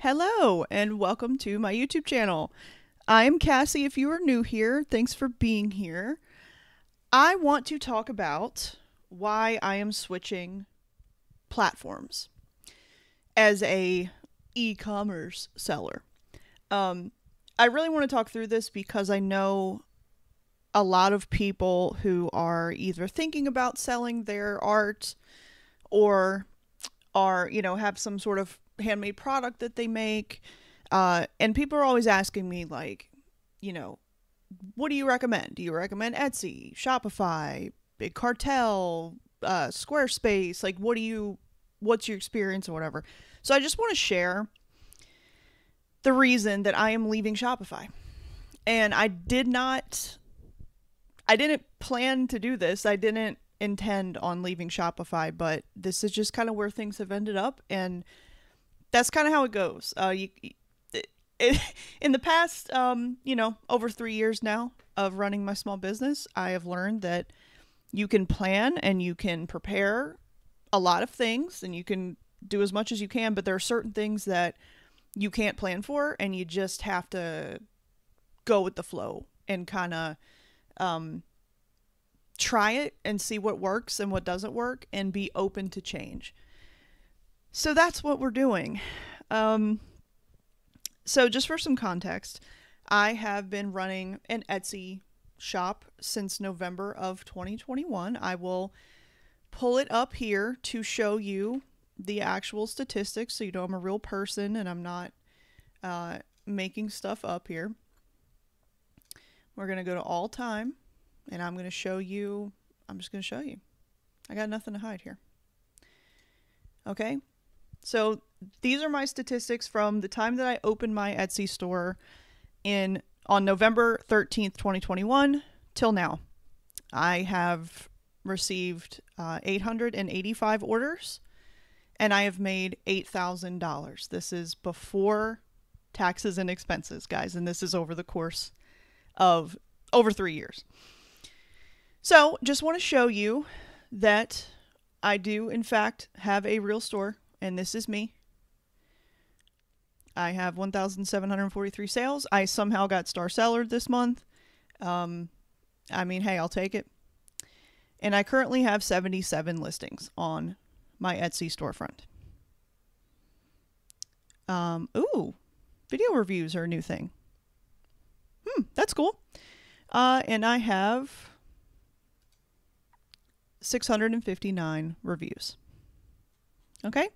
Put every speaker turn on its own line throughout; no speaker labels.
Hello, and welcome to my YouTube channel. I'm Cassie. If you are new here, thanks for being here. I want to talk about why I am switching platforms as a e-commerce seller. I really want to talk through this because I know a lot of people who are either thinking about selling their art or are, have some sort of handmade product that they make. And people are always asking me, like, what do you recommend? Do you recommend Etsy, Shopify, Big Cartel, Squarespace? Like, what's your experience or whatever? So I just want to share the reason that I am leaving Shopify. And I didn't plan to do this. I didn't intend on leaving Shopify, but this is just kind of where things have ended up. And that's kind of how it goes. In the past, over 3 years now of running my small business, I have learned that you can plan and you can prepare a lot of things and you can do as much as you can, but there are certain things that you can't plan for, and you just have to go with the flow and kind of try it and see what works and what doesn't work and be open to change. So that's what we're doing. So just for some context, I have been running an Etsy shop since November of 2021. I will pull it up here to show you the actual statistics so you know I'm a real person and I'm not making stuff up here. We're going to go to all time and I'm just going to show you. I got nothing to hide here. Okay. So these are my statistics from the time that I opened my Etsy store on November 13th, 2021 till now. I have received 885 orders and I have made $8,000. This is before taxes and expenses, guys, and this is over the course of over 3 years. So just want to show you that I do, in fact, have a real store. And this is me. I have 1,743 sales. I somehow got star seller this month. Hey, I'll take it. And I currently have 77 listings on my Etsy storefront. Video reviews are a new thing. That's cool. And I have 659 reviews. Okay.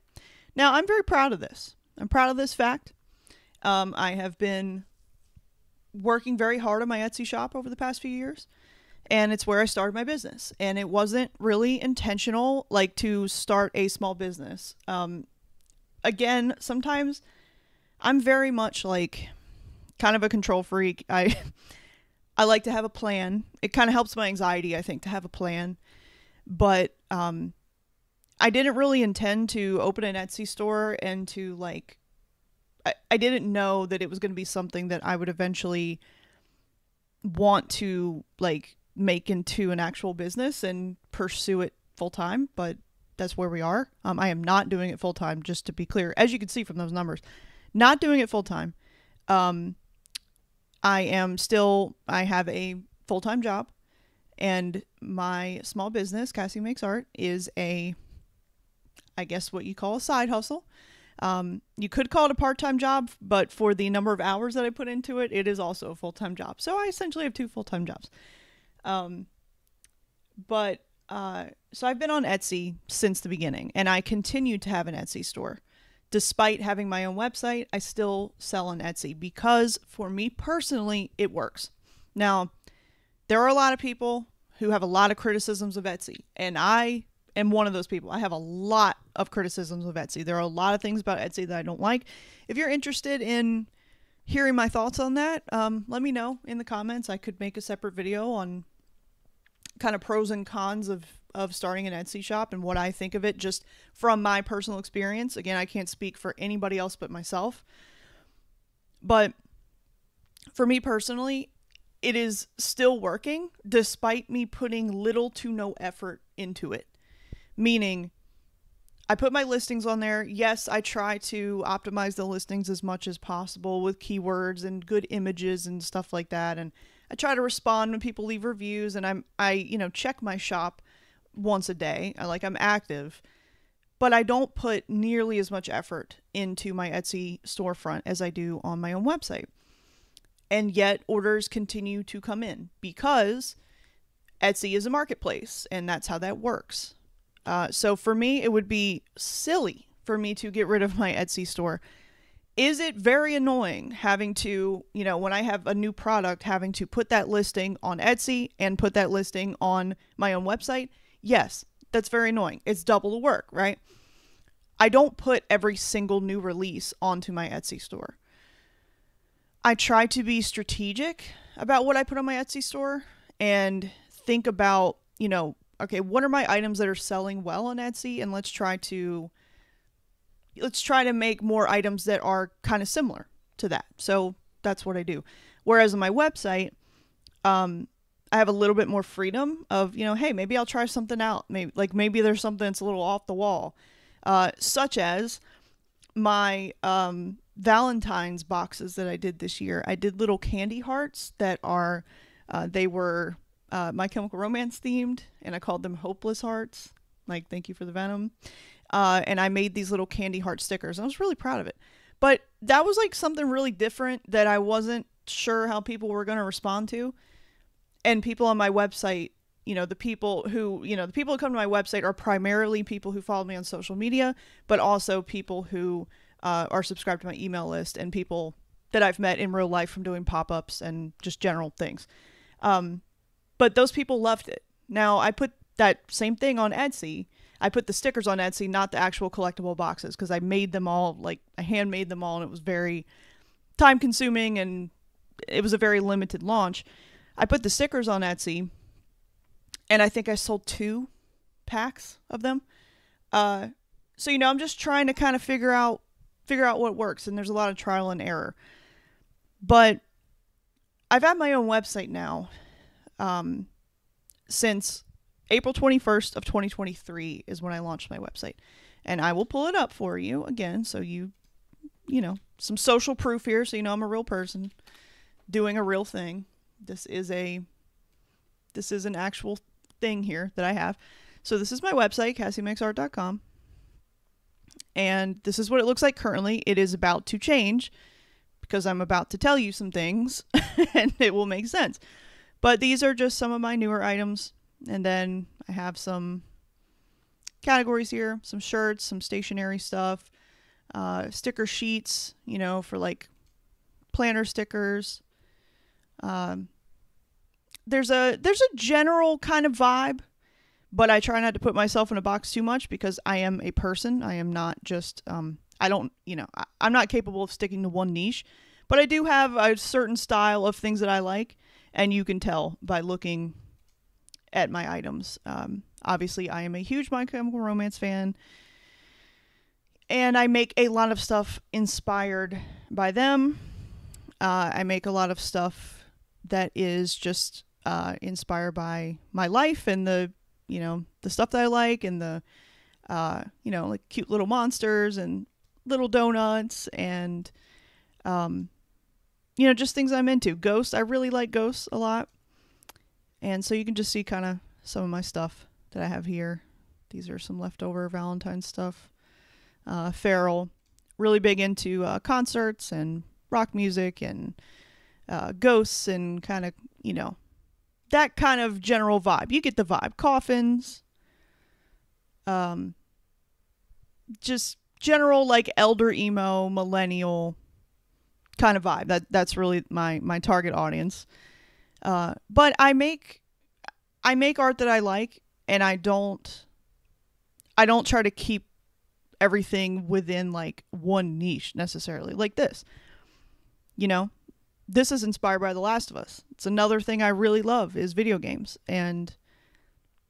Now, I'm very proud of this. I'm proud of this fact. I have been working very hard on my Etsy shop over the past few years, and it's where I started my business. And it wasn't really intentional, like, to start a small business. Again, sometimes I'm very much like kind of a control freak. I like to have a plan. It kind of helps my anxiety, I think, to have a plan. But I didn't really intend to open an Etsy store and to I didn't know that it was going to be something that I would eventually want to make into an actual business and pursue it full time, but that's where we are. I am not doing it full time, just to be clear, as you can see from those numbers, not doing it full time. I have a full-time job, and my small business, CassieMakesArt, is I guess what you call a side hustle. You could call it a part-time job, but for the number of hours that I put into it, it is also a full-time job. So I essentially have 2 full-time jobs. So I've been on Etsy since the beginning, and I continue to have an Etsy store. Despite having my own website, I still sell on Etsy because for me personally, it works. Now, there are a lot of people who have a lot of criticisms of Etsy, and I am one of those people. I have a lot of criticisms of Etsy. There are a lot of things about Etsy that I don't like. If you're interested in hearing my thoughts on that, let me know in the comments. I could make a separate video on kind of pros and cons of starting an Etsy shop and what I think of it just from my personal experience. Again, I can't speak for anybody else but myself. But for me personally, it is still working despite me putting little to no effort into it. Meaning, I put my listings on there. Yes, I try to optimize the listings as much as possible with keywords and good images and stuff like that. And I try to respond when people leave reviews, and I check my shop once a day. I'm active, but I don't put nearly as much effort into my Etsy storefront as I do on my own website. And yet orders continue to come in because Etsy is a marketplace, and that's how that works. So for me, it would be silly for me to get rid of my Etsy store. Is it very annoying having to, when I have a new product, having to put that listing on Etsy and put that listing on my own website? Yes, that's very annoying. It's double the work, right? I don't put every single new release onto my Etsy store. I try to be strategic about what I put on my Etsy store and think about, okay, what are my items that are selling well on Etsy? And let's try to make more items that are kind of similar to that. So that's what I do. Whereas on my website, I have a little bit more freedom of, hey, maybe I'll try something out. Maybe there's something that's a little off the wall, such as my Valentine's boxes that I did this year. I did little candy hearts that are, they were My Chemical Romance themed, and I called them Hopeless Hearts. Thank you for the venom. And I made these little candy heart stickers, and I was really proud of it. But that was something really different that I wasn't sure how people were going to respond to. And people on my website, the people who come to my website are primarily people who follow me on social media, but also people who are subscribed to my email list, and people that I've met in real life from doing pop-ups and just general things. But those people loved it. Now, I put that same thing on Etsy. I put the stickers on Etsy, not the actual collectible boxes, because I made them all, I handmade them all, and it was very time consuming, and it was a very limited launch. I put the stickers on Etsy, and I think I sold 2 packs of them. So, I'm just trying to kind of figure out what works, and there's a lot of trial and error. But I've had my own website now since April 21st of 2023 is when I launched my website. And I will pull it up for you again, so some social proof here, so I'm a real person doing a real thing. This is an actual thing here that I have. So this is my website, CassieMakesArt.com. And this is what it looks like currently. It is about to change because I'm about to tell you some things and it will make sense. But these are just some of my newer items. And then I have some categories here, some shirts, some stationery stuff, sticker sheets, for planner stickers. There's a general kind of vibe, but I try not to put myself in a box too much because I am a person. I am not just, I'm not capable of sticking to one niche, but I do have a certain style of things that I like, and you can tell by looking at my items. Obviously, I am a huge My Chemical Romance fan, and I make a lot of stuff inspired by them. I make a lot of stuff that is just inspired by my life and the stuff that I like, and the cute little monsters and little donuts and just things I'm into. Ghosts, I really like ghosts a lot. And so you can just see kind of some of my stuff that I have here. These are some leftover Valentine's stuff. Feral, really big into concerts and rock music and ghosts and kind of, that kind of general vibe. You get the vibe. Coffins. Just general elder emo, millennial kind of vibe. That's really my target audience. But I make art that I like, and I don't try to keep everything within one niche necessarily. Like this. This is inspired by The Last of Us. It's another thing I really love is video games. And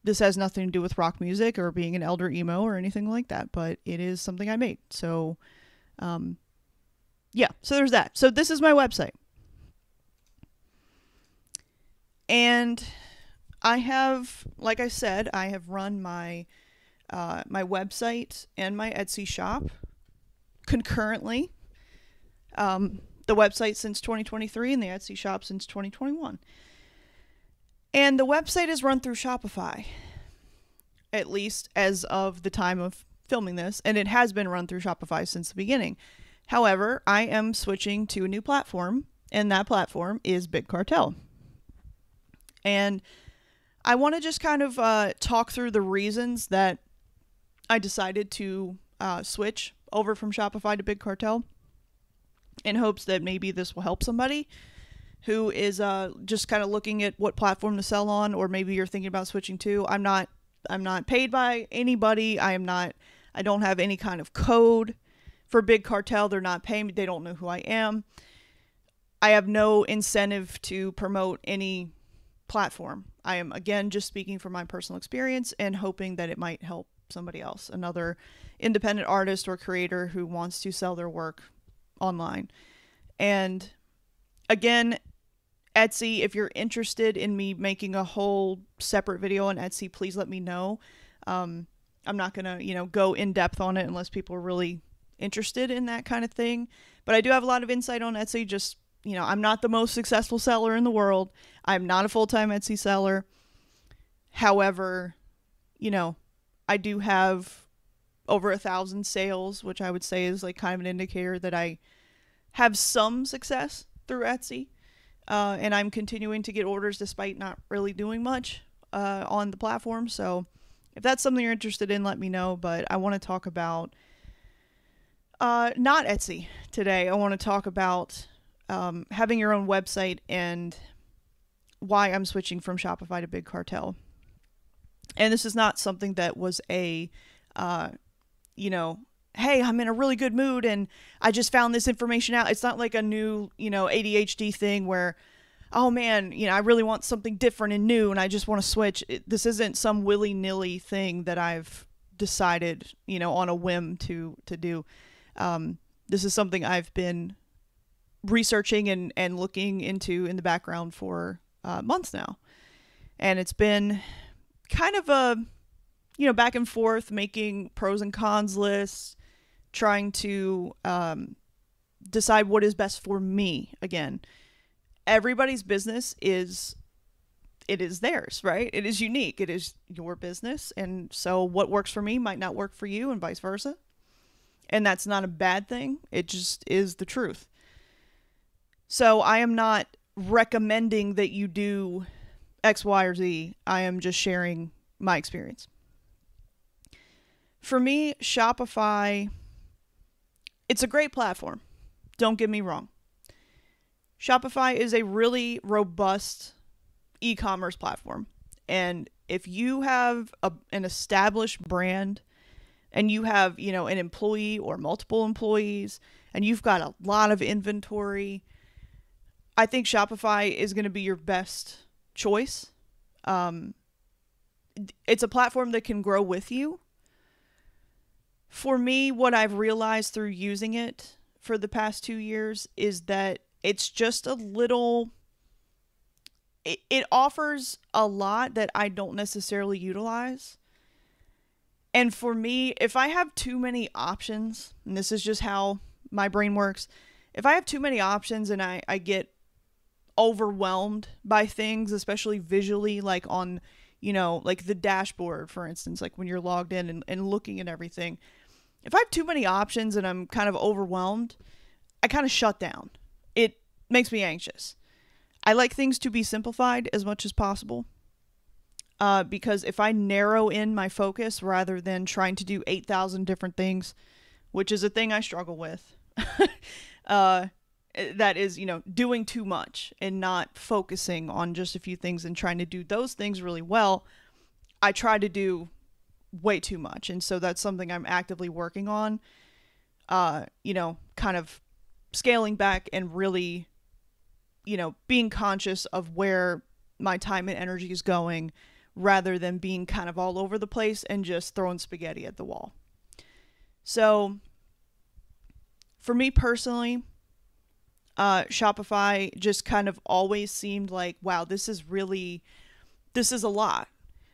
this has nothing to do with rock music or being an elder emo or anything like that, but it is something I made. So, yeah, so there's that. So this is my website. And I have, like I said, I have run my my website and my Etsy shop concurrently. The website since 2023 and the Etsy shop since 2021. And the website is run through Shopify, at least as of the time of filming this, and it has been run through Shopify since the beginning. However, I am switching to a new platform, and that platform is Big Cartel. And I want to just kind of talk through the reasons that I decided to switch over from Shopify to Big Cartel, in hopes that maybe this will help somebody who is just kind of looking at what platform to sell on, or maybe you're thinking about switching to. I'm not paid by anybody. I don't have any kind of code for Big Cartel. They're not paying me. They don't know who I am. I have no incentive to promote any platform. I am, again, just speaking from my personal experience and hoping that it might help somebody else, another independent artist or creator who wants to sell their work online. And again, Etsy, if you're interested in me making a whole separate video on Etsy, please let me know. I'm not going to, go in depth on it unless people are really interested in that kind of thing. But I do have a lot of insight on Etsy. Just, I'm not the most successful seller in the world. I'm not a full-time Etsy seller. However, I do have over 1,000 sales, which I would say is like kind of an indicator that I have some success through Etsy. And I'm continuing to get orders despite not really doing much on the platform. So if that's something you're interested in, let me know. But I want to talk about not Etsy today. I want to talk about having your own website and why I'm switching from Shopify to Big Cartel. And this is not something that was a, hey, I'm in a really good mood and I just found this information out. It's not like a new, ADHD thing where, oh man, I really want something different and new and I just want to switch. This isn't some willy-nilly thing that I've decided, on a whim to do. This is something I've been researching and looking into in the background for months now. And it's been kind of a, back and forth, making pros and cons lists, trying to decide what is best for me. Again, everybody's business is theirs, right? It is unique. It is your business. And so what works for me might not work for you and vice versa. And that's not a bad thing. It just is the truth. So I am not recommending that you do X, Y, or Z. I am just sharing my experience. For me, Shopify, it's a great platform. Don't get me wrong. Shopify is a really robust e-commerce platform. And if you have an established brand and you have, an employee or multiple employees and you've got a lot of inventory, I think Shopify is going to be your best choice. It's a platform that can grow with you. For me, what I've realized through using it for the past 2 years is that it's just a little, it offers a lot that I don't necessarily utilize. And for me, if I have too many options, and this is just how my brain works, if I have too many options and I get overwhelmed by things, especially visually, like on, like the dashboard, for instance, like when you're logged in and looking at everything. If I have too many options and I'm kind of overwhelmed, I kind of shut down. It makes me anxious. I like things to be simplified as much as possible. Because if I narrow in my focus rather than trying to do 8,000 different things, which is a thing I struggle with, that is, doing too much and not focusing on just a few things and trying to do those things really well, I try to do way too much. And so that's something I'm actively working on, kind of scaling back and really, being conscious of where my time and energy is going rather than being kind of all over the place and just throwing spaghetti at the wall. So for me personally, Shopify just kind of always seemed like, wow, this is a lot.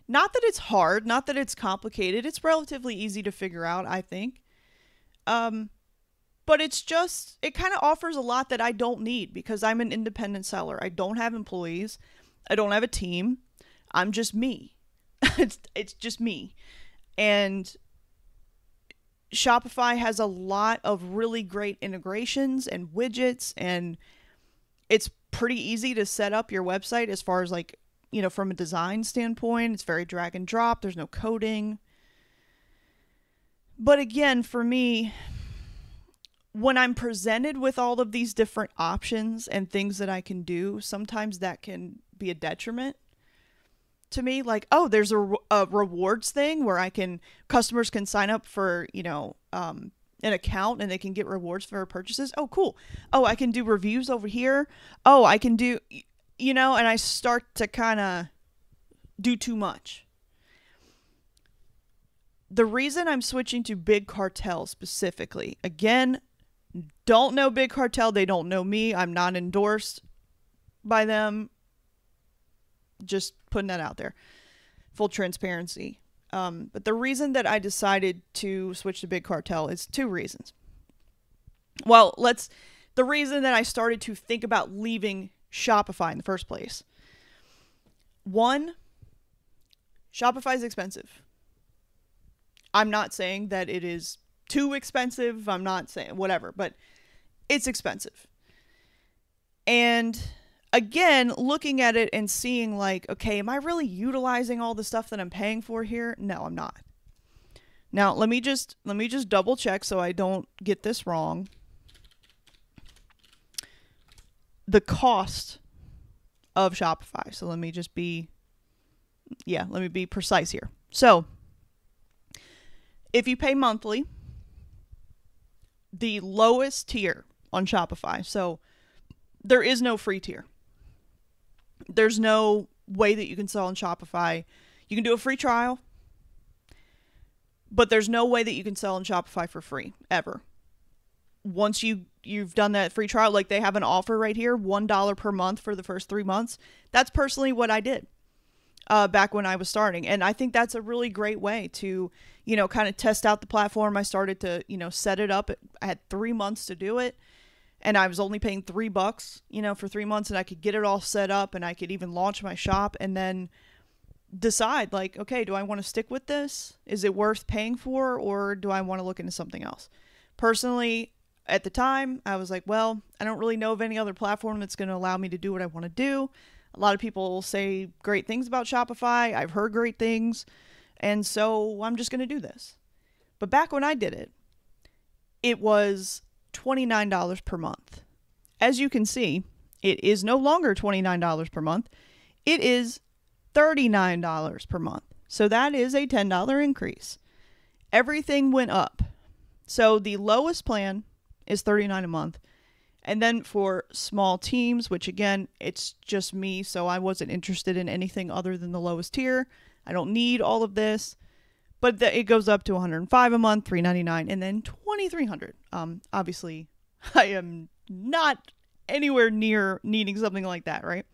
Not that it's hard, not that it's complicated. It's relatively easy to figure out, I think. But it's just, it kind of offers a lot that I don't need because I'm an independent seller. I don't have employees. I don't have a team. I'm just me. it's just me. And Shopify has a lot of really great integrations and widgets, and it's pretty easy to set up your website as far as like, you know, from a design standpoint. It's very drag and drop. There's no coding. But again, for me, when I'm presented with all of these different options and things that I can do, sometimes that can be a detriment to me. Like, oh, there's a rewards thing where customers can sign up for, you know, an account and they can get rewards for purchases. Oh, cool. Oh, I can do reviews over here. Oh, I can do, you know, and I start to kind of do too much. The reason I'm switching to Big Cartel specifically, again, don't know Big Cartel. They don't know me. I'm not endorsed by them. Just putting that out there. Full transparency. But the reason that I decided to switch to Big Cartel is two reasons. Well, the reason that I started to think about leaving Shopify in the first place. One, Shopify is expensive. I'm not saying that it is too expensive. I'm not saying whatever, but it's expensive. And again, looking at it and seeing like, okay, am I really utilizing all the stuff that I'm paying for here? No, I'm not. Now, let me just double check so I don't get this wrong. The cost of Shopify. So let me be precise here. So if you pay monthly, the lowest tier on Shopify, so there is no free tier. There's no way that you can sell on Shopify. You can do a free trial, but there's no way that you can sell on Shopify for free, ever. Once you've done that free trial, like they have an offer right here, $1 per month for the first 3 months. That's personally what I did back when I was starting. And I think that's a really great way to, you know, kind of test out the platform. I started to, you know, set it up. I had 3 months to do it. And I was only paying $3, you know, for 3 months, and I could get it all set up and I could even launch my shop and then decide like, okay, do I want to stick with this? Is it worth paying for, or do I want to look into something else? Personally, at the time, I was like, well, I don't really know of any other platform that's going to allow me to do what I want to do. A lot of people say great things about Shopify. I've heard great things. And so I'm just going to do this. But back when I did it, it was $29 per month. As you can see, it is no longer $29 per month. It is $39 per month. So that is a $10 increase. Everything went up. So the lowest plan is $39 a month. And then for small teams, which again, it's just me, so I wasn't interested in anything other than the lowest tier. I don't need all of this. But it goes up to $105 a month, $399, and then $2,300. Obviously, I am not anywhere near needing something like that, right?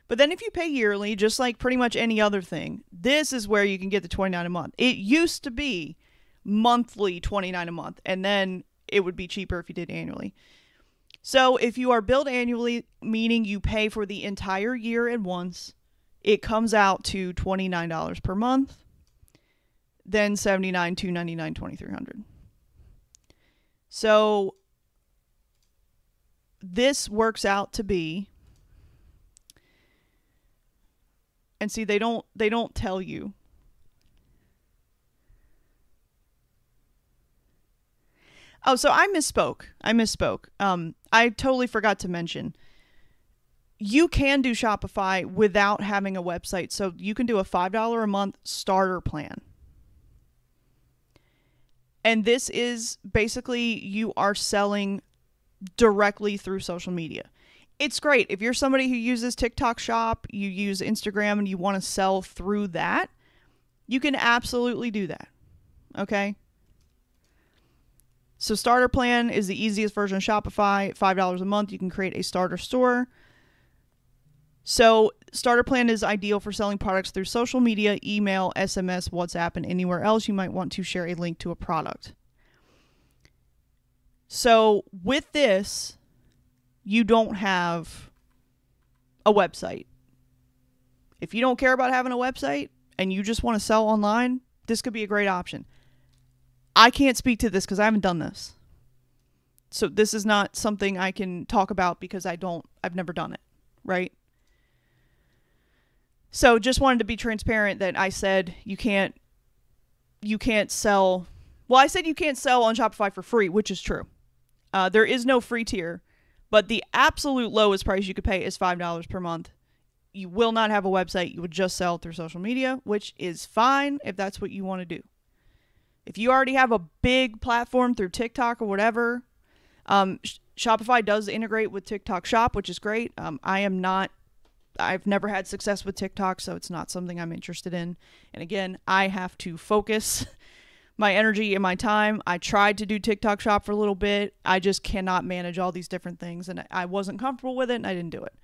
But then if you pay yearly, just like pretty much any other thing, this is where you can get the $29 a month. It used to be monthly $29 a month, and then it would be cheaper if you did annually. So if you are billed annually, meaning you pay for the entire year at once, it comes out to $29 per month, then $79, $299, $2,300. So this works out to be, and see, they don't tell you. Oh, so I misspoke. I totally forgot to mention. You can do Shopify without having a website. So you can do a $5 a month starter plan. And this is basically you are selling directly through social media. It's great. If you're somebody who uses TikTok Shop, you use Instagram, and you want to sell through that, you can absolutely do that. Okay? So starter plan is the easiest version of Shopify. $5 a month, you can create a starter store. So starter plan is ideal for selling products through social media, email, SMS, WhatsApp, and anywhere else you might want to share a link to a product. So with this, you don't have a website. If you don't care about having a website and you just want to sell online, this could be a great option. I can't speak to this because I haven't done this. So this is not something I can talk about because I've never done it, right? So just wanted to be transparent that I said you can't sell. Well, I said you can't sell on Shopify for free, which is true. There is no free tier, but the absolute lowest price you could pay is $5 per month. You will not have a website. You would just sell through social media, which is fine if that's what you want to do. If you already have a big platform through TikTok or whatever, Shopify does integrate with TikTok Shop, which is great. I've never had success with TikTok, so it's not something I'm interested in. And again, I have to focus my energy and my time. I tried to do TikTok Shop for a little bit. I just cannot manage all these different things, and I wasn't comfortable with it, and I didn't do it.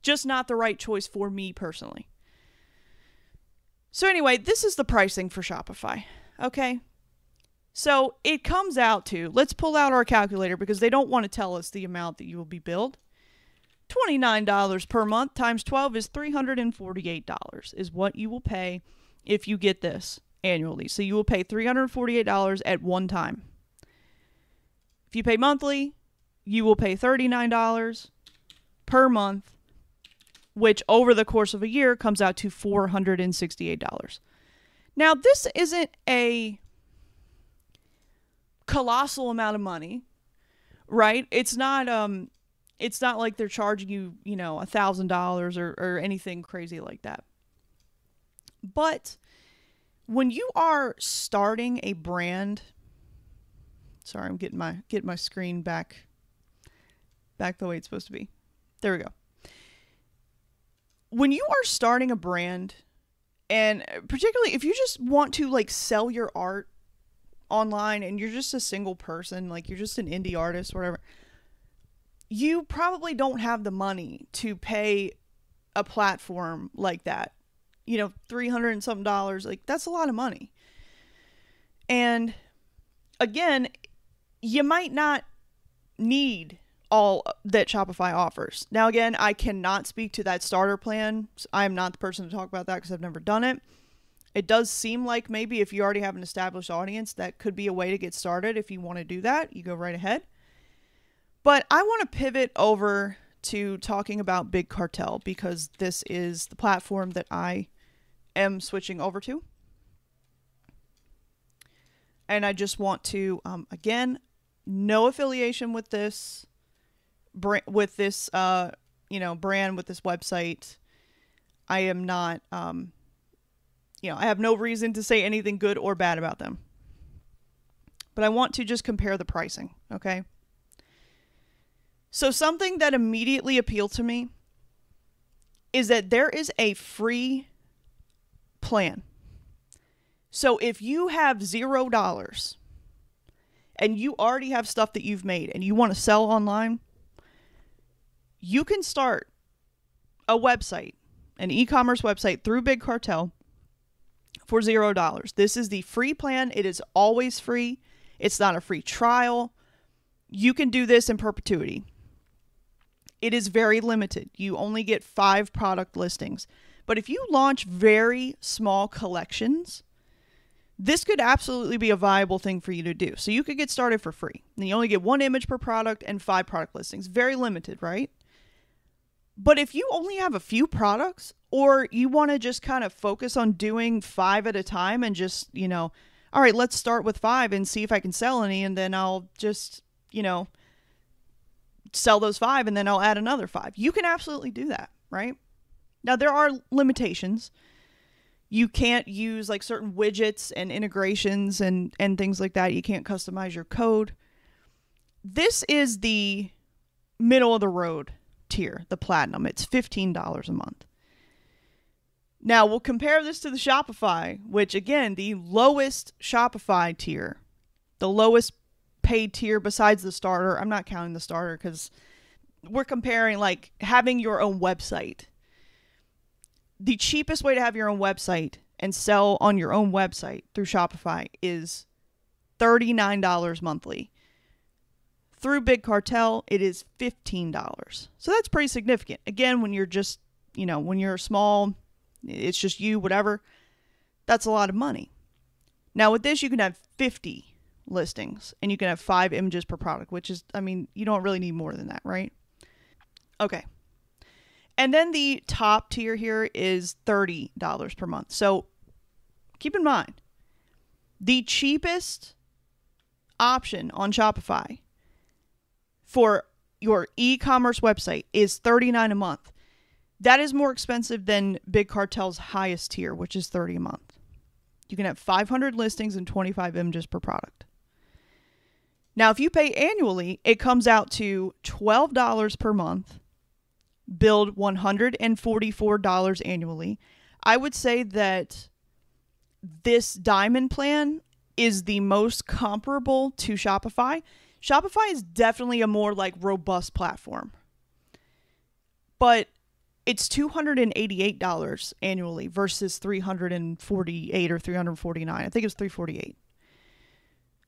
Just not the right choice for me personally. So anyway, this is the pricing for Shopify. Okay? So it comes out to, let's pull out our calculator because they don't want to tell us the amount that you will be billed. $29 per month times 12 is $348 is what you will pay if you get this annually. So you will pay $348 at one time. If you pay monthly, you will pay $39 per month, which over the course of a year comes out to $468. Now, this isn't a colossal amount of money, right? It's not like they're charging you, $1,000 or anything crazy like that. But when you are starting a brand, sorry, I'm getting my screen back the way it's supposed to be. There we go. When you are starting a brand, and particularly if you just want to sell your art online and you're just a single person, you're just an indie artist, whatever, you probably don't have the money to pay a platform like that. $300 and something, that's a lot of money. And again, you might not need all that Shopify offers. Now, again, I cannot speak to that starter plan. I am not the person to talk about that because I've never done it. It does seem like maybe if you already have an established audience, that could be a way to get started. If you want to do that, you go right ahead. But I want to pivot over to talking about Big Cartel because this is the platform that I am switching over to. And I just want to, again, no affiliation with this brand, with this website. I am not, I have no reason to say anything good or bad about them. But I want to just compare the pricing, okay? So something that immediately appealed to me is that there is a free plan. So if you have $0 and you already have stuff that you've made and you want to sell online, you can start a website, an e-commerce website through Big Cartel for $0. This is the free plan. It is always free. It's not a free trial. You can do this in perpetuity. It is very limited. You only get 5 product listings. But if you launch very small collections, this could absolutely be a viable thing for you to do. So you could get started for free. And you only get 1 image per product and 5 product listings. Very limited, right? But if you only have a few products, or you want to just kind of focus on doing 5 at a time and just, all right, let's start with 5 and see if I can sell any, and then I'll just, sell those 5 and then I'll add another 5. You can absolutely do that, right? Now, there are limitations. You can't use certain widgets and integrations and things like that. You can't customize your code. This is the middle of the road tier, the platinum. It's $15 a month. Now, we'll compare this to the Shopify, which again, the lowest Shopify tier, the lowest paid tier besides the starter. I'm not counting the starter because we're comparing having your own website. the cheapest way to have your own website and sell on your own website through Shopify is $39 monthly. Through Big Cartel, it is $15. So that's pretty significant. Again, when you're just, when you're small, it's just you, whatever, that's a lot of money. Now with this, you can have 50 listings and you can have 5 images per product, which is, you don't really need more than that, right? Okay. And then the top tier here is $30 per month. So keep in mind, the cheapest option on Shopify for your e-commerce website is $39 a month. That is more expensive than Big Cartel's highest tier, which is $30 a month. You can have 500 listings and 25 images per product. Now, if you pay annually, it comes out to $12 per month, billed $144 annually. I would say that this diamond plan is the most comparable to Shopify. Shopify is definitely a more robust platform, but it's $288 annually versus $348 or $349. I think it was $348.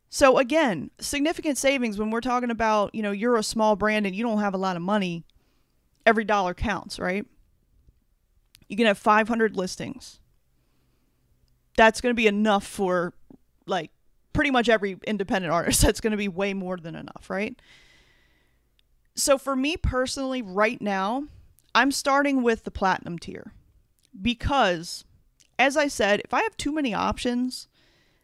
So again, significant savings when we're talking about, you're a small brand and you don't have a lot of money. Every dollar counts, right? You can have 500 listings. That's going to be enough for pretty much every independent artist. That's going to be way more than enough, right? So for me personally, right now, I'm starting with the platinum tier because, as I said, if I have too many options,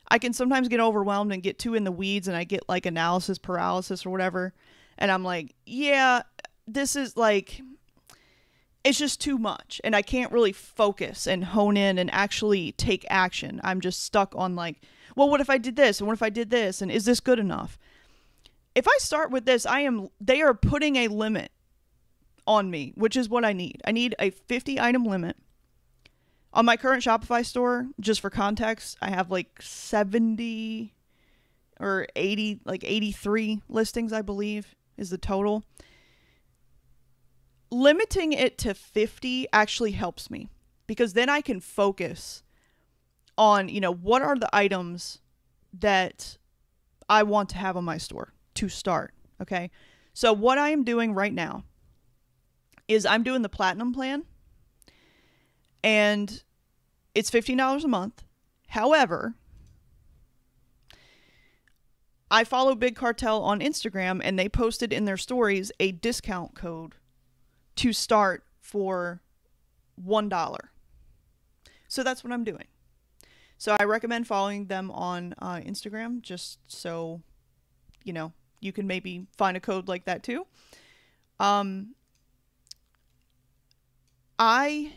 I can sometimes get overwhelmed and get too in the weeds and I get analysis paralysis or whatever. And I'm yeah, this is it's just too much. And I can't really focus and hone in and actually take action. I'm just stuck on well, what if I did this? And what if I did this? And is this good enough? If I start with this, they are putting a limit on me, which is what I need. I need a 50 item limit. On my current Shopify store, just for context, I have 70 or 80, 83 listings, I believe, is the total. Limiting it to 50 actually helps me because then I can focus on, what are the items that I want to have on my store to start. Okay. So what I am doing right now is I'm doing the platinum plan and it's $15 a month. However, I follow Big Cartel on Instagram and they posted in their stories a discount code to start for $1. So that's what I'm doing. So I recommend following them on Instagram just so, you can maybe find a code like that too. I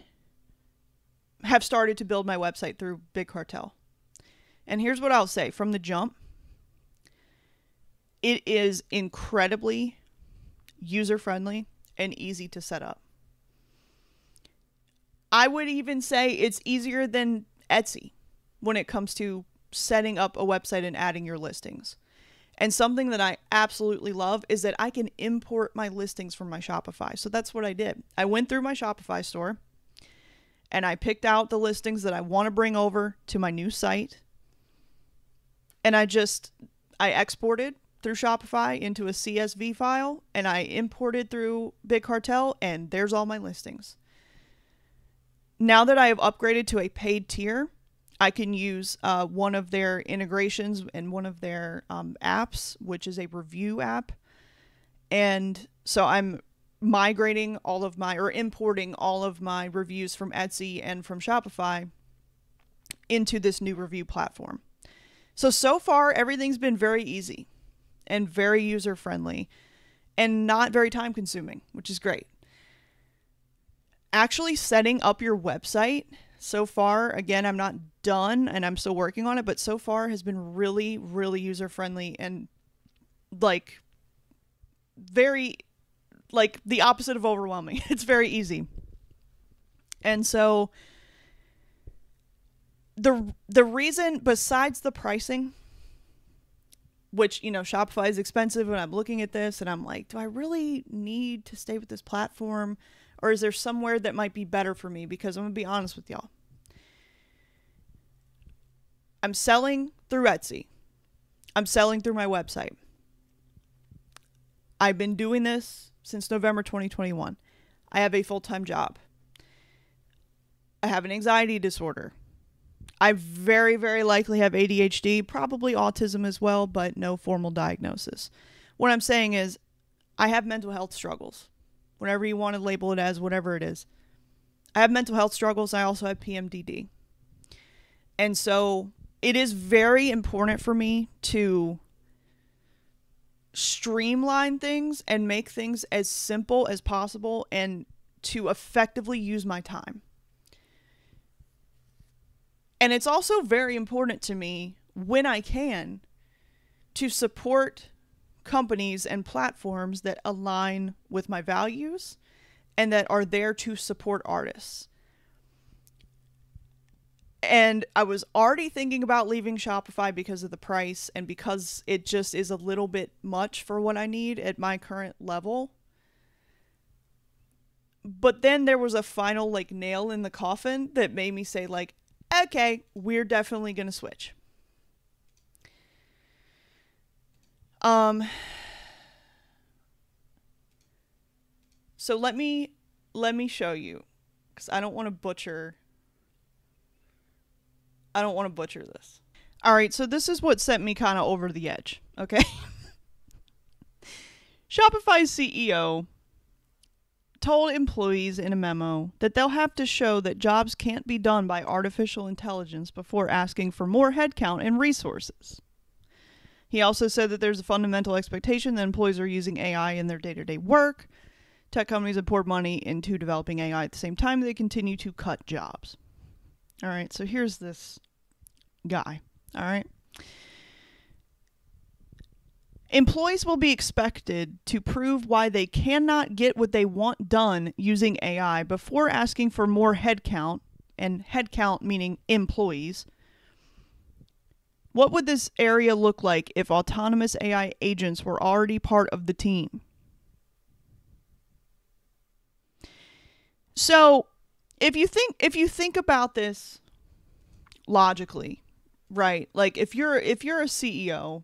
have started to build my website through Big Cartel. And here's what I'll say from the jump. It is incredibly user-friendly and easy to set up. I would even say it's easier than Etsy when it comes to setting up a website and adding your listings. And something that I absolutely love is that I can import my listings from my Shopify. So that's what I did. I went through my Shopify store and I picked out the listings that I want to bring over to my new site. And I exported through Shopify into a CSV file and I imported through Big Cartel and there's all my listings. Now that I have upgraded to a paid tier, I can use one of their integrations and one of their apps, which is a review app. And so I'm importing all of my reviews from Etsy and from Shopify into this new review platform. So far, everything's been very easy and very user-friendly and not very time-consuming, which is great. Actually setting up your website so far, again, I'm not done and I'm still working on it, but so far has been really, really user-friendly and very the opposite of overwhelming. It's very easy. And so the reason, besides the pricing, which, Shopify is expensive, and I'm looking at this and I'm do I really need to stay with this platform? Or is there somewhere that might be better for me? Because I'm going to be honest with y'all. I'm selling through Etsy. I'm selling through my website. I've been doing this since November 2021. I have a full-time job. I have an anxiety disorder. I very, very likely have ADHD, probably autism as well, but no formal diagnosis. What I'm saying is I have mental health struggles. Whatever you want to label it as, whatever it is. I have mental health struggles. I also have PMDD. And so it is very important for me to streamline things and make things as simple as possible and to effectively use my time. And it's also very important to me, when I can, to support companies and platforms that align with my values and that are there to support artists. And I was already thinking about leaving Shopify because of the price and because it just is a little bit much for what I need at my current level. But then there was a final nail in the coffin that made me say okay, we're definitely going to switch. So let me show you, because I don't want to butcher this. All right, so this is what sent me kind of over the edge, okay? Shopify's CEO told employees in a memo that they'll have to show that jobs can't be done by artificial intelligence before asking for more headcount and resources. He also said that there's a fundamental expectation that employees are using AI in their day-to-day work. Tech companies have poured money into developing AI at the same time they continue to cut jobs. All right, so here's this guy. All right. Employees will be expected to prove why they cannot get what they want done using AI before asking for more headcount, and headcount meaning employees. What would this area look like if autonomous AI agents were already part of the team? So, if you think about this logically, right? If you're a CEO,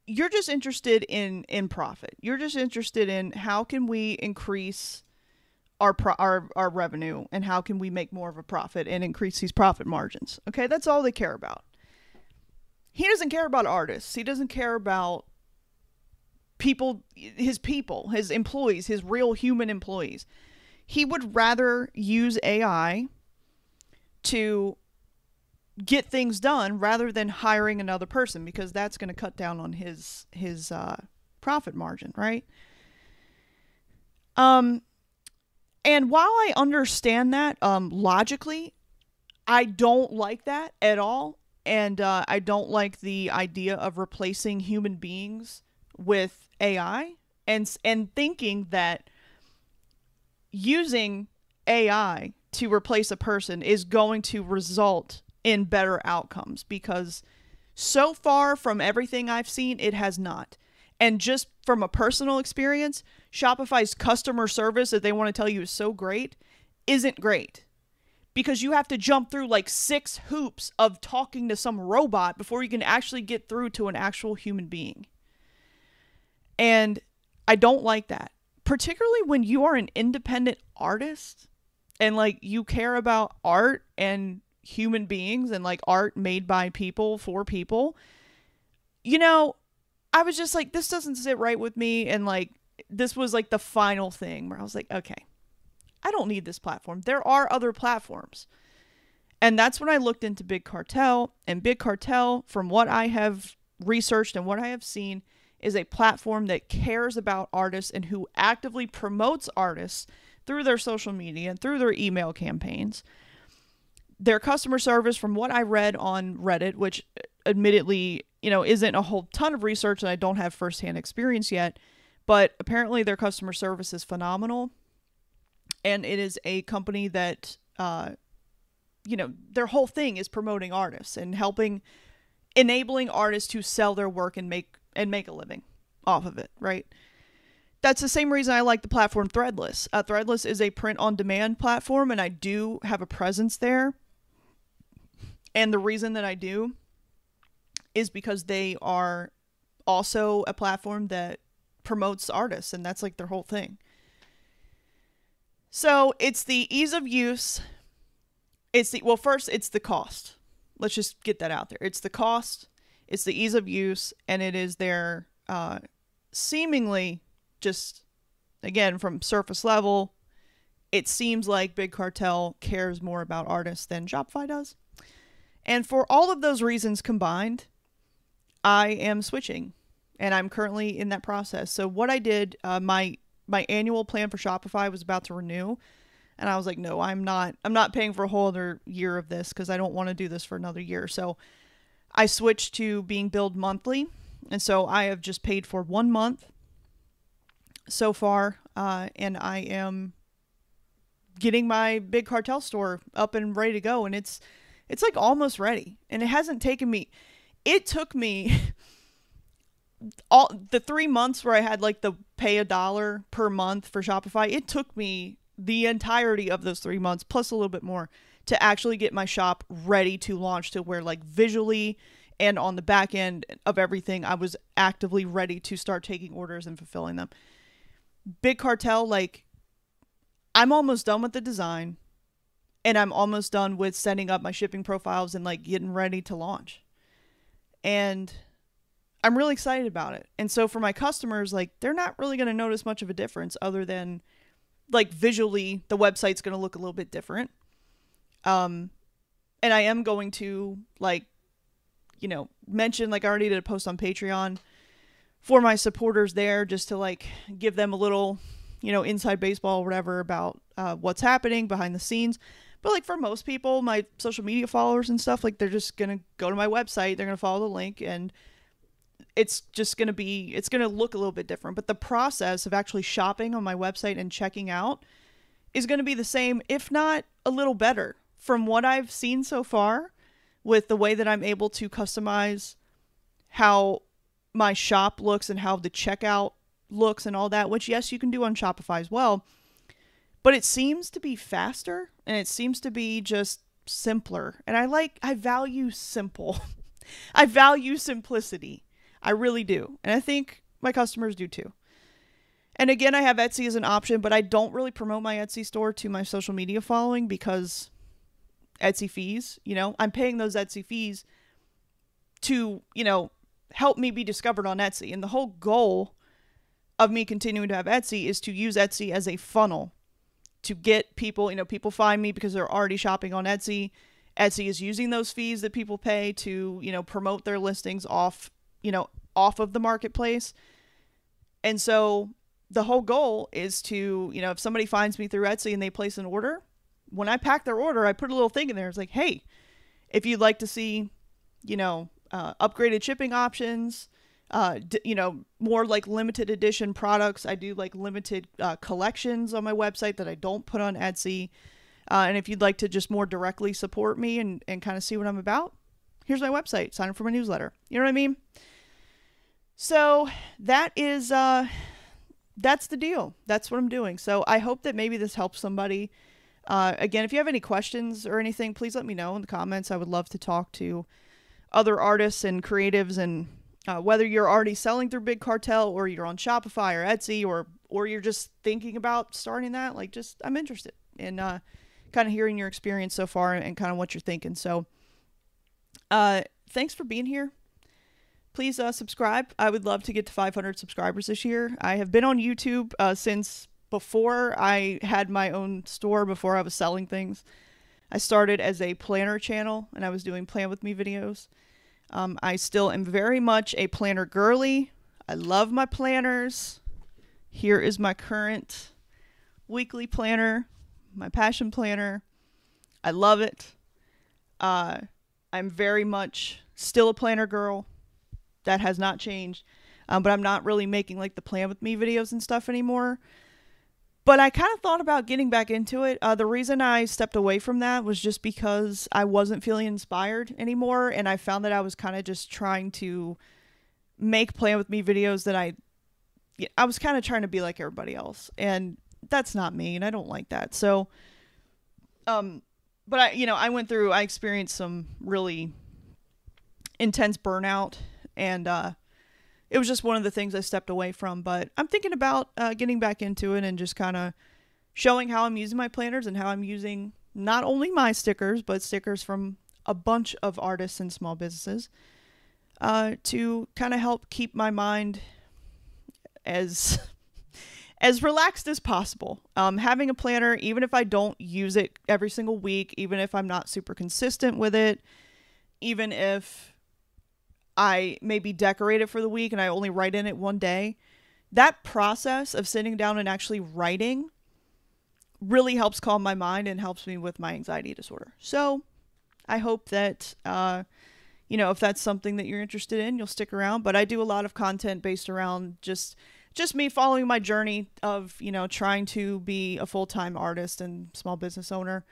you're just interested in profit. You're just interested in how can we increase our revenue and how can we make more of a profit and increase these profit margins. Okay, that's all they care about. He doesn't care about artists. He doesn't care about his employees, his real human employees. He would rather use AI to get things done rather than hiring another person, because that's going to cut down on his profit margin, right? And while I understand that logically, I don't like that at all, and I don't like the idea of replacing human beings with AI and thinking that using AI to replace a person is going to result in better outcomes, because so far from everything I've seen, it has not. And just from a personal experience, Shopify's customer service that they want to tell you is so great isn't great, because you have to jump through 6 hoops of talking to some robot before you can actually get through to an actual human being. And I don't like that, particularly when you are an independent artist and you care about art and human beings and art made by people for people. I was just this doesn't sit right with me, and this was the final thing where I was okay, I don't need this platform. There are other platforms. And that's when I looked into Big Cartel, and Big Cartel, from what I have researched and what I have seen, is a platform that cares about artists and who actively promotes artists through their social media and through their email campaigns. Their customer service, from what I read on Reddit, which admittedly, isn't a whole ton of research and I don't have firsthand experience yet, but apparently their customer service is phenomenal. And it is a company that, their whole thing is promoting artists and enabling artists to sell their work and make a living off of it, right? that's the same reason I like the platform Threadless. Threadless is a print-on-demand platform, and I do have a presence there. And the reason that I do is because they are also a platform that promotes artists, and that's like their whole thing. So it's the ease of use. First, it's the cost. Let's just get that out there. It's the cost, it's the ease of use, and it is their seemingly just, again, from surface level, it seems like Big Cartel cares more about artists than Shopify does. And for all of those reasons combined, I am switching, and I'm currently in that process. So what I did, my annual plan for Shopify was about to renew, and I was like, no, I'm not paying for a whole other year of this because I don't want to do this for another year. So I switched to being billed monthly, and so I have just paid for 1 month so far, and I am getting my Big Cartel store up and ready to go, and it's like almost ready. And it hasn't taken me, it took me all the 3 months where I had like the pay $1 per month for Shopify. It took me the entirety of those 3 months plus a little bit more to actually get my shop ready to launch, to where like visually and on the back end of everything, I was actively ready to start taking orders and fulfilling them. Big Cartel, like, I'm almost done with the design, and I'm almost done with setting up my shipping profiles and like getting ready to launch. And I'm really excited about it. And so for my customers, like, they're not really going to notice much of a difference other than like visually the website's going to look a little bit different. And I am going to like, mention, like I already did a post on Patreon for my supporters there, just to like give them a little, inside baseball or whatever about what's happening behind the scenes. But like for most people, my social media followers and stuff, like they're just going to go to my website, they're going to follow the link, and it's just going to it's going to look a little bit different. But the process of actually shopping on my website and checking out is going to be the same, if not a little better, from what I've seen so far, with the way that I'm able to customize how my shop looks and how the checkout looks and all that, which yes, you can do on Shopify as well, but it seems to be faster and it seems to be just simpler. And I value simple. I value simplicity. I really do. And I think my customers do too. And again, I have Etsy as an option, but I don't really promote my Etsy store to my social media following because Etsy fees, I'm paying those Etsy fees to, help me be discovered on Etsy. And the whole goal of me continuing to have Etsy is to use Etsy as a funnel to get people, people find me because they're already shopping on Etsy. Etsy is using those fees that people pay to, promote their listings off of the marketplace. And so the whole goal is to, if somebody finds me through Etsy and they place an order, when I pack their order, I put a little thing in there. It's like, hey, if you'd like to see, upgraded shipping options, more like limited edition products. I do like limited collections on my website that I don't put on Etsy. And if you'd like to just more directly support me and kind of see what I'm about, here's my website. Sign up for my newsletter. You know what I mean? So that is, that's the deal. That's what I'm doing. So I hope that maybe this helps somebody. Again, if you have any questions or anything, please let me know in the comments. I would love to talk to other artists and creatives, and whether you're already selling through Big Cartel or you're on Shopify or Etsy, or you're just thinking about starting that, like, I'm interested in kind of hearing your experience so far and kind of what you're thinking. So thanks for being here. Please subscribe. I would love to get to 500 subscribers this year. I have been on YouTube since before I had my own store, before I was selling things. I started as a planner channel, and I was doing plan with me videos. I still am very much a planner girly. I love my planners. Here is my current weekly planner, my passion planner. I love it. I'm very much still a planner girl. That has not changed. But I'm not really making like the plan with me videos and stuff anymore. But I kind of thought about getting back into it. The reason I stepped away from that was just because I wasn't feeling inspired anymore. And I found that I was kind of just trying to make plan with me videos that I, I was kind of trying to be like everybody else, and that's not me, and I don't like that. So, but I experienced some really intense burnout, and it was just one of the things I stepped away from. But I'm thinking about getting back into it and just kind of showing how I'm using my planners and how I'm using not only my stickers, but stickers from a bunch of artists and small businesses to kind of help keep my mind as relaxed as possible. Having a planner, even if I don't use it every single week, even if I'm not super consistent with it, even if I maybe decorate it for the week and I only write in it one day, that process of sitting down and actually writing really helps calm my mind and helps me with my anxiety disorder. So I hope that, if that's something that you're interested in, you'll stick around. But I do a lot of content based around just me following my journey of, trying to be a full-time artist and small business owner.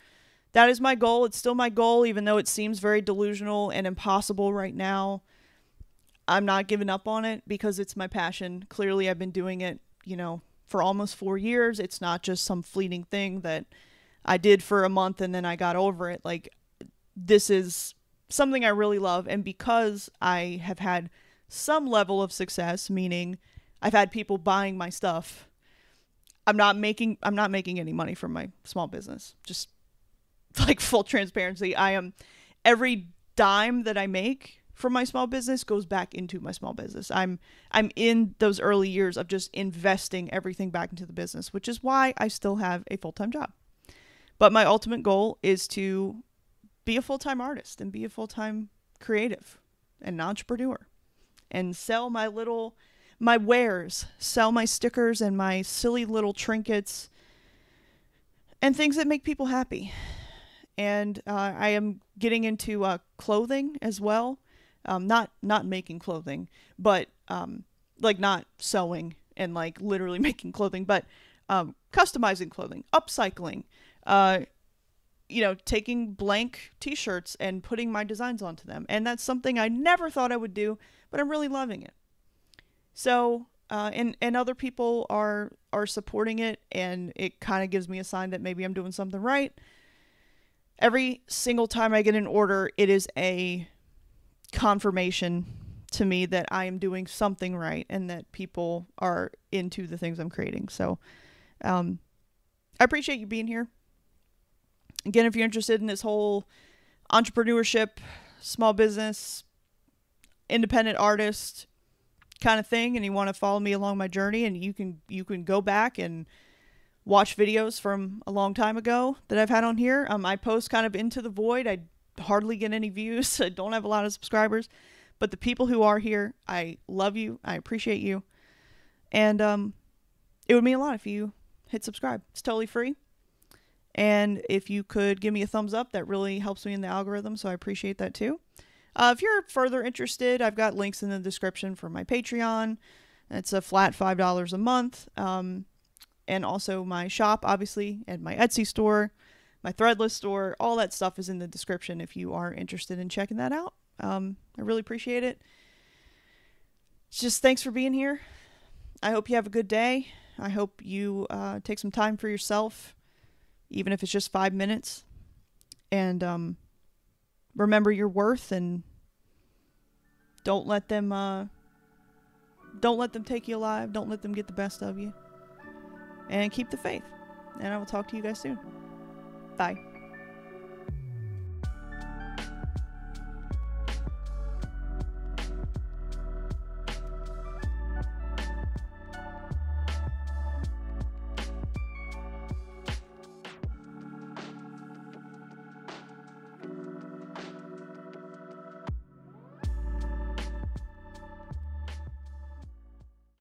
That is my goal. It's still my goal, even though it seems very delusional and impossible right now. I'm not giving up on it because it's my passion. Clearly, I've been doing it, for almost 4 years. It's not just some fleeting thing that I did for a month and then I got over it. Like, this is something I really love. And because I have had some level of success, meaning I've had people buying my stuff, I'm not making any money from my small business. Just like full transparency. Every dime that I make from my small business goes back into my small business. I'm in those early years of just investing everything back into the business, which is why I still have a full-time job. But my ultimate goal is to be a full-time artist and be a full-time creative and an entrepreneur and sell my wares, sell my stickers and my silly little trinkets and things that make people happy. And I am getting into clothing as well. Not making clothing, but like not sewing and like literally making clothing, but customizing clothing, upcycling, taking blank t-shirts and putting my designs onto them. And that's something I never thought I would do, but I'm really loving it. So, and other people are supporting it, and it kind of gives me a sign that maybe I'm doing something right. Every single time I get an order, it is a confirmation to me that I am doing something right and that people are into the things I'm creating. So, I appreciate you being here. Again, if you're interested in this whole entrepreneurship, small business, independent artist kind of thing, and you want to follow me along my journey, and you can go back and watch videos from a long time ago that I've had on here. I post kind of into the void. I hardly get any views. I don't have a lot of subscribers, but the people who are here, I love you. I appreciate you. And it would mean a lot if you hit subscribe. It's totally free. And if you could give me a thumbs up, that really helps me in the algorithm, so I appreciate that too. If you're further interested, I've got links in the description for my Patreon. It's a flat $5 a month. And also my shop, obviously, and my Etsy store, my Threadless store. All that stuff is in the description if you are interested in checking that out. I really appreciate it. Just thanks for being here. I hope you have a good day. I hope you take some time for yourself, even if it's just 5 minutes. And remember your worth, and don't let them take you alive. Don't let them get the best of you. And keep the faith. And I will talk to you guys soon. Bye.